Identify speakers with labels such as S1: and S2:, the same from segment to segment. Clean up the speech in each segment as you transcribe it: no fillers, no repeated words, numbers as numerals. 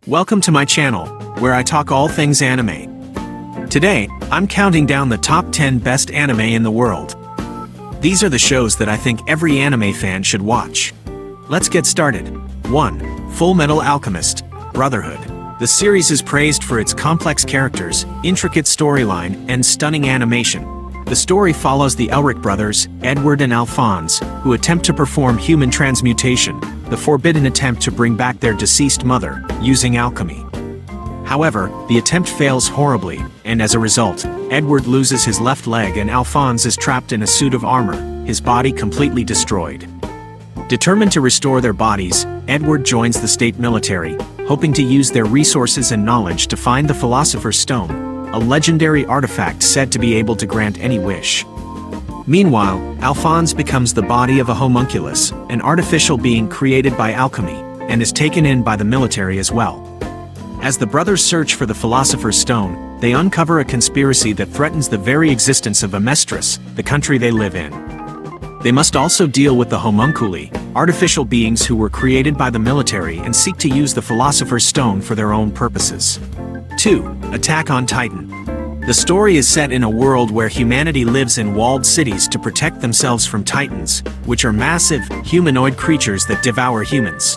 S1: Welcome to my channel, where I talk all things anime. Today, I'm counting down the top 10 best anime in the world. These are the shows that I think every anime fan should watch. Let's get started. 1. Full Metal Alchemist: Brotherhood. The series is praised for its complex characters, intricate storyline, and stunning animation. The story follows the Elric brothers, Edward and Alphonse, who attempt to perform human transmutation, the forbidden attempt to bring back their deceased mother, using alchemy. However, the attempt fails horribly, and as a result, Edward loses his left leg and Alphonse is trapped in a suit of armor, his body completely destroyed. Determined to restore their bodies, Edward joins the state military, hoping to use their resources and knowledge to find the Philosopher's Stone, a legendary artifact said to be able to grant any wish. Meanwhile, Alphonse becomes the body of a homunculus, an artificial being created by alchemy, and is taken in by the military as well. As the brothers search for the Philosopher's Stone, they uncover a conspiracy that threatens the very existence of Amestris, the country they live in. They must also deal with the homunculi, artificial beings who were created by the military and seek to use the Philosopher's Stone for their own purposes. 2. Attack on Titan. The story is set in a world where humanity lives in walled cities to protect themselves from Titans, which are massive, humanoid creatures that devour humans.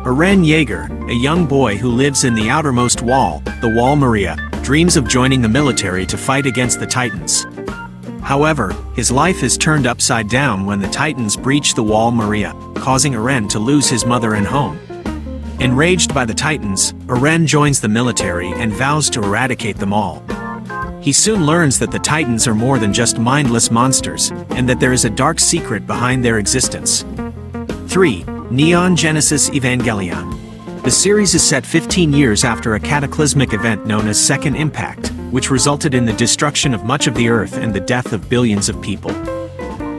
S1: Eren Yeager, a young boy who lives in the outermost wall, the Wall Maria, dreams of joining the military to fight against the Titans. However, his life is turned upside down when the Titans breach the Wall Maria, causing Eren to lose his mother and home. Enraged by the Titans, Eren joins the military and vows to eradicate them all. He soon learns that the Titans are more than just mindless monsters, and that there is a dark secret behind their existence. 3. Neon Genesis Evangelion. The series is set 15 years after a cataclysmic event known as Second Impact, which resulted in the destruction of much of the Earth and the death of billions of people.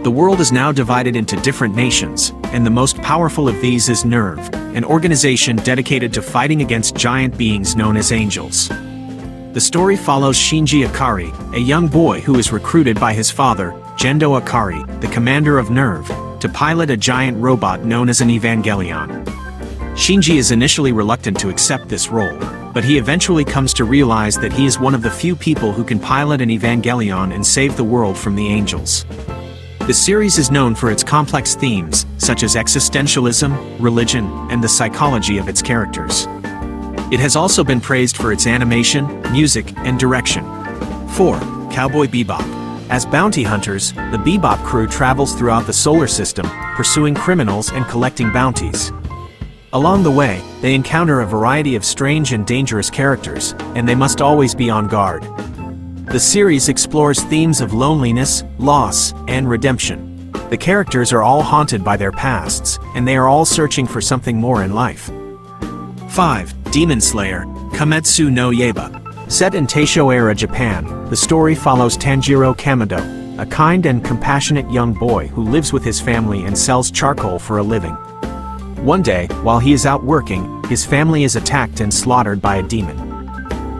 S1: The world is now divided into different nations, and the most powerful of these is NERV, an organization dedicated to fighting against giant beings known as angels. The story follows Shinji Ikari, a young boy who is recruited by his father, Gendo Ikari, the commander of NERV, to pilot a giant robot known as an Evangelion. Shinji is initially reluctant to accept this role, but he eventually comes to realize that he is one of the few people who can pilot an Evangelion and save the world from the angels. The series is known for its complex themes, such as existentialism, religion, and the psychology of its characters. It has also been praised for its animation, music, and direction. 4. Cowboy Bebop. As bounty hunters, the Bebop crew travels throughout the solar system, pursuing criminals and collecting bounties. Along the way, they encounter a variety of strange and dangerous characters, and they must always be on guard. The series explores themes of loneliness, loss, and redemption. The characters are all haunted by their pasts, and they are all searching for something more in life. 5. Demon Slayer: Kimetsu no Yaiba. Set in Taisho-era Japan, the story follows Tanjiro Kamado, a kind and compassionate young boy who lives with his family and sells charcoal for a living. One day, while he is out working, his family is attacked and slaughtered by a demon.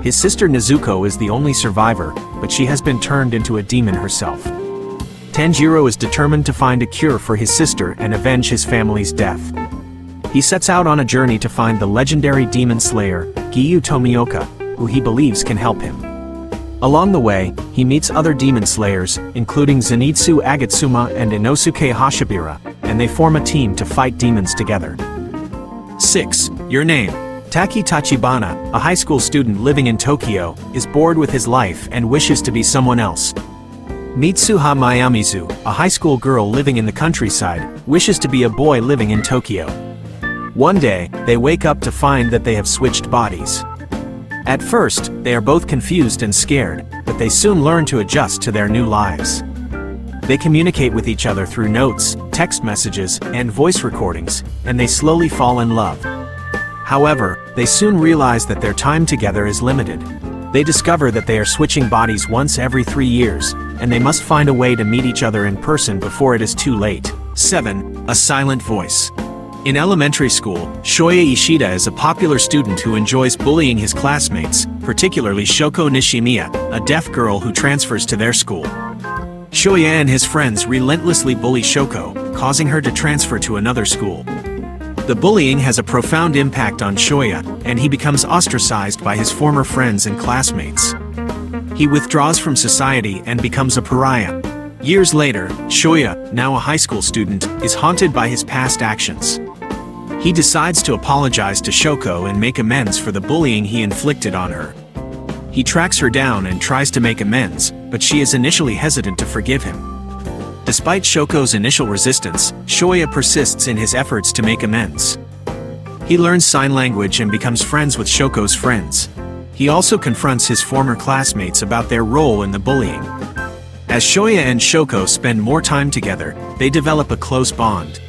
S1: His sister Nezuko is the only survivor, but she has been turned into a demon herself. Tanjiro is determined to find a cure for his sister and avenge his family's death. He sets out on a journey to find the legendary demon slayer, Giyu Tomioka, who he believes can help him. Along the way, he meets other demon slayers, including Zenitsu Agatsuma and Inosuke Hashibira, and they form a team to fight demons together. 6. Your Name. Taki Tachibana, a high school student living in Tokyo, is bored with his life and wishes to be someone else. Mitsuha Mayamizu, a high school girl living in the countryside, wishes to be a boy living in Tokyo. One day, they wake up to find that they have switched bodies. At first, they are both confused and scared, but they soon learn to adjust to their new lives. They communicate with each other through notes, text messages, and voice recordings, and they slowly fall in love. However, they soon realize that their time together is limited. They discover that they are switching bodies once every 3 years, and they must find a way to meet each other in person before it is too late. 7. A Silent Voice. In elementary school, Shoya Ishida is a popular student who enjoys bullying his classmates, particularly Shoko Nishimiya, a deaf girl who transfers to their school. Shoya and his friends relentlessly bully Shoko, causing her to transfer to another school. The bullying has a profound impact on Shoya, and he becomes ostracized by his former friends and classmates. He withdraws from society and becomes a pariah. Years later, Shoya, now a high school student, is haunted by his past actions. He decides to apologize to Shoko and make amends for the bullying he inflicted on her. He tracks her down and tries to make amends, but she is initially hesitant to forgive him. Despite Shoko's initial resistance, Shoya persists in his efforts to make amends. He learns sign language and becomes friends with Shoko's friends. He also confronts his former classmates about their role in the bullying. As Shoya and Shoko spend more time together, they develop a close bond.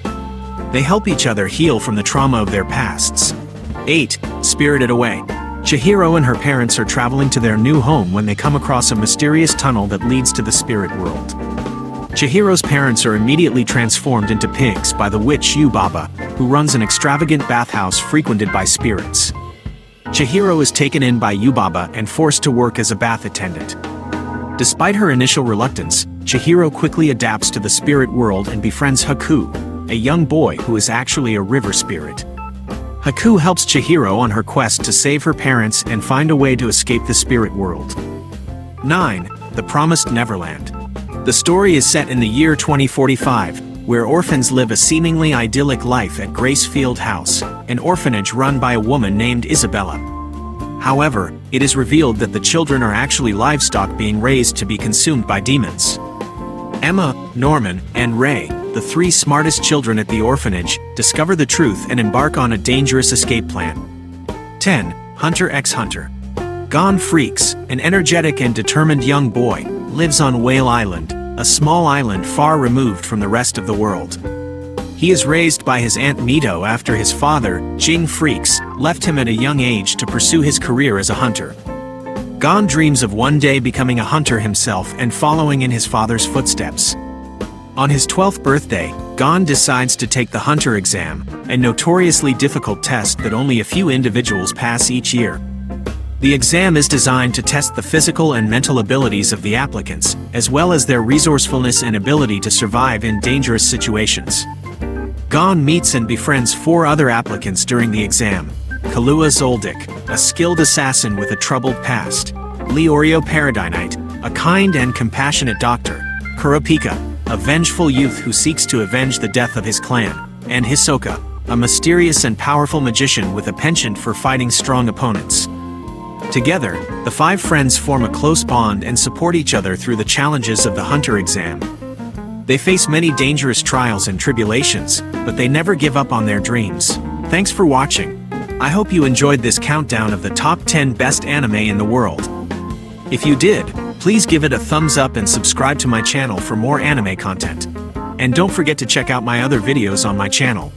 S1: They help each other heal from the trauma of their pasts. 8. Spirited Away. Chihiro and her parents are traveling to their new home when they come across a mysterious tunnel that leads to the spirit world. Chihiro's parents are immediately transformed into pigs by the witch Yubaba, who runs an extravagant bathhouse frequented by spirits. Chihiro is taken in by Yubaba and forced to work as a bath attendant. Despite her initial reluctance, Chihiro quickly adapts to the spirit world and befriends Haku, a young boy who is actually a river spirit. Haku helps Chihiro on her quest to save her parents and find a way to escape the spirit world. 9. The Promised Neverland. The story is set in the year 2045, where orphans live a seemingly idyllic life at Gracefield House, an orphanage run by a woman named Isabella. However, it is revealed that the children are actually livestock being raised to be consumed by demons. Emma, Norman, and Ray, the 3 smartest children at the orphanage, discover the truth and embark on a dangerous escape plan. 10. Hunter x Hunter. Gon Freaks, an energetic and determined young boy, lives on Whale Island, a small island far removed from the rest of the world. He is raised by his aunt Mito after his father, Jing Freaks, left him at a young age to pursue his career as a hunter. Gon dreams of one day becoming a hunter himself and following in his father's footsteps. On his 12th birthday, Gon decides to take the hunter exam, a notoriously difficult test that only a few individuals pass each year. The exam is designed to test the physical and mental abilities of the applicants, as well as their resourcefulness and ability to survive in dangerous situations. Gon meets and befriends 4 other applicants during the exam: Kalua Zoldyck, a skilled assassin with a troubled past; Leorio Paradinite, a kind and compassionate doctor; Kurapika, a vengeful youth who seeks to avenge the death of his clan; and Hisoka, a mysterious and powerful magician with a penchant for fighting strong opponents. Together, the 5 friends form a close bond and support each other through the challenges of the hunter exam. They face many dangerous trials and tribulations, but they never give up on their dreams. Thanks for watching. I hope you enjoyed this countdown of the top 10 best anime in the world. If you did, please give it a thumbs up and subscribe to my channel for more anime content. And don't forget to check out my other videos on my channel.